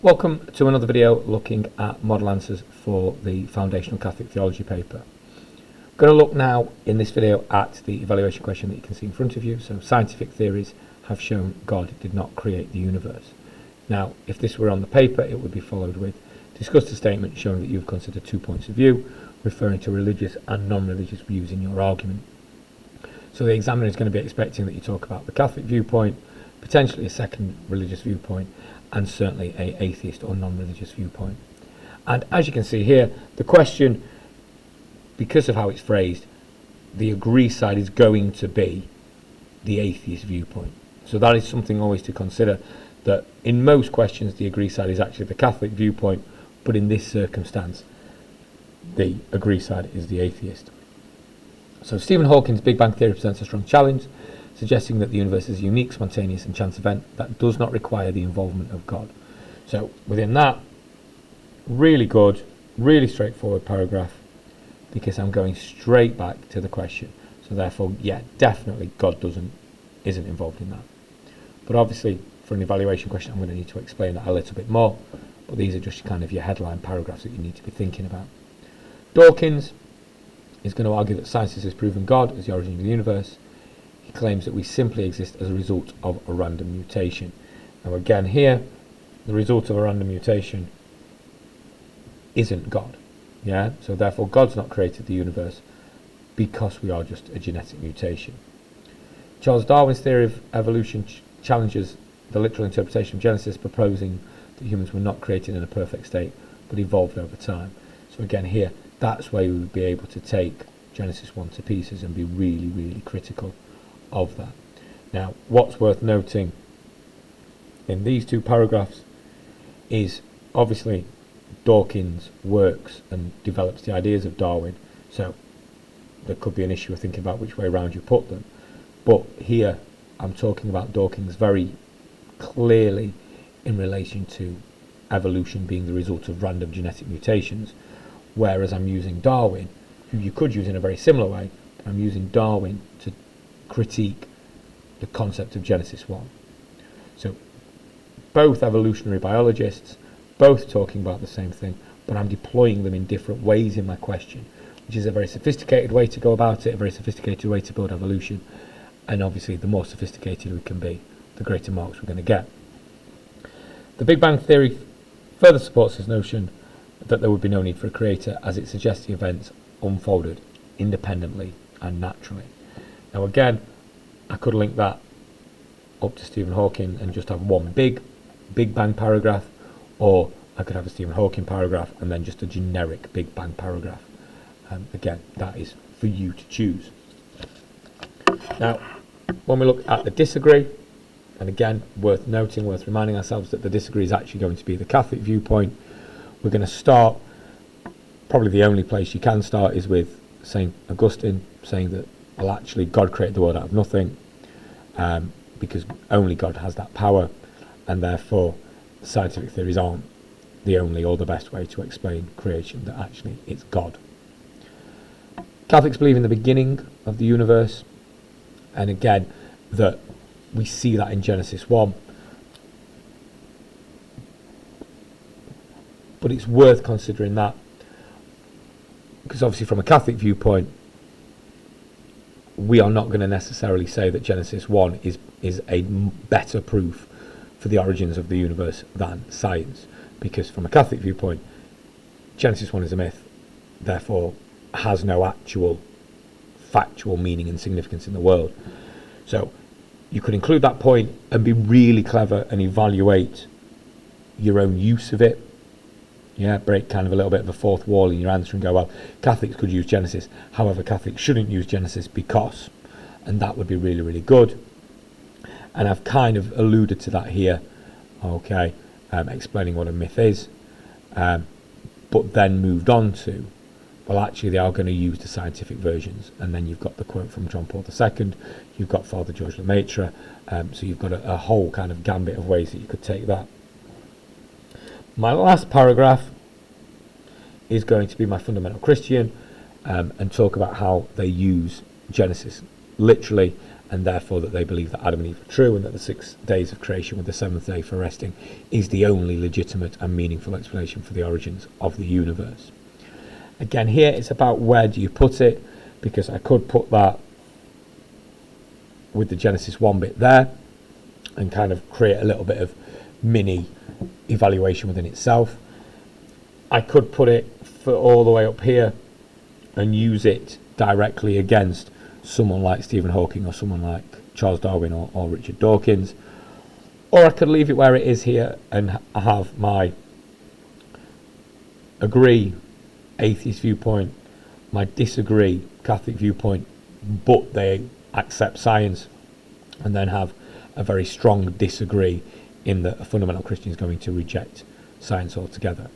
Welcome to another video looking at model answers for the Foundational Catholic Theology paper. I'm going to look now in this video at the evaluation question that you can see in front of you. So scientific theories have shown God did not create the universe. Now, if this were on the paper, it would be followed with discuss the statement showing that you've considered 2 points of view, referring to religious and non-religious views in your argument. So the examiner is going to be expecting that you talk about the Catholic viewpoint, potentially a second religious viewpoint, and certainly an atheist or non-religious viewpoint. And as you can see here, the question, because of how it's phrased, the agree side is going to be the atheist viewpoint. So that is something always to consider, that in most questions the agree side is actually the Catholic viewpoint, but in this circumstance the agree side is the atheist. So Stephen Hawking's Big Bang Theory presents a strong challenge, suggesting that the universe is a unique, spontaneous and chance event that does not require the involvement of God. So within that, really good, really straightforward paragraph, because I'm going straight back to the question. So therefore, yeah, definitely God isn't involved in that. But obviously, for an evaluation question, I'm going to need to explain that a little bit more. But these are just kind of your headline paragraphs that you need to be thinking about. Dawkins is going to argue that science has proven God as the origin of the universe. He claims that we simply exist as a result of a random mutation. Now again here, the result of a random mutation isn't God. Yeah, so therefore God's not created the universe because we are just a genetic mutation. Charles Darwin's theory of evolution challenges the literal interpretation of Genesis, proposing that humans were not created in a perfect state but evolved over time. So again here, that's where we would be able to take Genesis 1 to pieces and be really, really critical of that. Now, what's worth noting in these two paragraphs is obviously Dawkins works and develops the ideas of Darwin, so there could be an issue of thinking about which way around you put them. But here I'm talking about Dawkins very clearly in relation to evolution being the result of random genetic mutations, whereas I'm using Darwin, who you could use in a very similar way, but I'm using Darwin to critique the concept of Genesis 1. So both evolutionary biologists, both talking about the same thing, but I'm deploying them in different ways in my question, which is a very sophisticated way to go about it, a very sophisticated way to build evolution, and obviously the more sophisticated we can be, the greater marks we're going to get. The Big Bang Theory further supports this notion that there would be no need for a creator, as it suggests the events unfolded independently and naturally. Now again, I could link that up to Stephen Hawking and just have one big Bang paragraph, or I could have a Stephen Hawking paragraph and then just a generic Big Bang paragraph. Again, that is for you to choose. Now, when we look at the disagree, and again, worth noting, worth reminding ourselves that the disagree is actually going to be the Catholic viewpoint. We're going to start, probably the only place you can start is with St. Augustine, saying that, well, actually God created the world out of nothing, because only God has that power, and therefore scientific theories aren't the only or the best way to explain creation, that actually it's God. Catholics believe in the beginning of the universe, and again, that we see that in Genesis 1. But it's worth considering that, because obviously from a Catholic viewpoint, we are not going to necessarily say that Genesis 1 is a better proof for the origins of the universe than science, because from a Catholic viewpoint, Genesis 1 is a myth, therefore has no actual factual meaning and significance in the world. So you could include that point and be really clever and evaluate your own use of it. Yeah, break kind of a little bit of a fourth wall in your answer and go, well, Catholics could use Genesis, however Catholics shouldn't use Genesis because, and that would be really, really good. And I've kind of alluded to that here, okay, explaining what a myth is, but then moved on to, well, actually they are going to use the scientific versions, and then you've got the quote from John Paul II, you've got Father George Lemaitre, so you've got a whole kind of gambit of ways that you could take that. My last paragraph is going to be my fundamental Christian, and talk about how they use Genesis literally, and therefore that they believe that Adam and Eve are true, and that the 6 days of creation with the 7th day for resting is the only legitimate and meaningful explanation for the origins of the universe. Again, here it's about where do you put it, because I could put that with the Genesis 1 bit there and kind of create a little bit of mini evaluation within itself. I could put it for all the way up here and use it directly against someone like Stephen Hawking or someone like Charles Darwin or Richard Dawkins, or I could leave it where it is here and have my agree atheist viewpoint, my disagree Catholic viewpoint, but they accept science, and then have a very strong disagree in that a fundamental Christian is going to reject science altogether.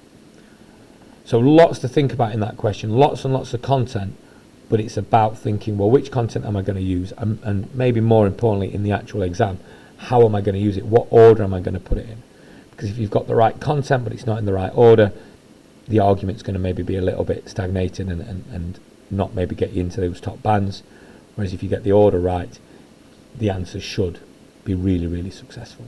So lots to think about in that question, lots and lots of content, but it's about thinking, well, which content am I going to use? And maybe more importantly, in the actual exam, how am I going to use it? What order am I going to put it in? Because if you've got the right content, but it's not in the right order, the argument's going to maybe be a little bit stagnated and not maybe get you into those top bands. Whereas if you get the order right, the answer should be really, really successful.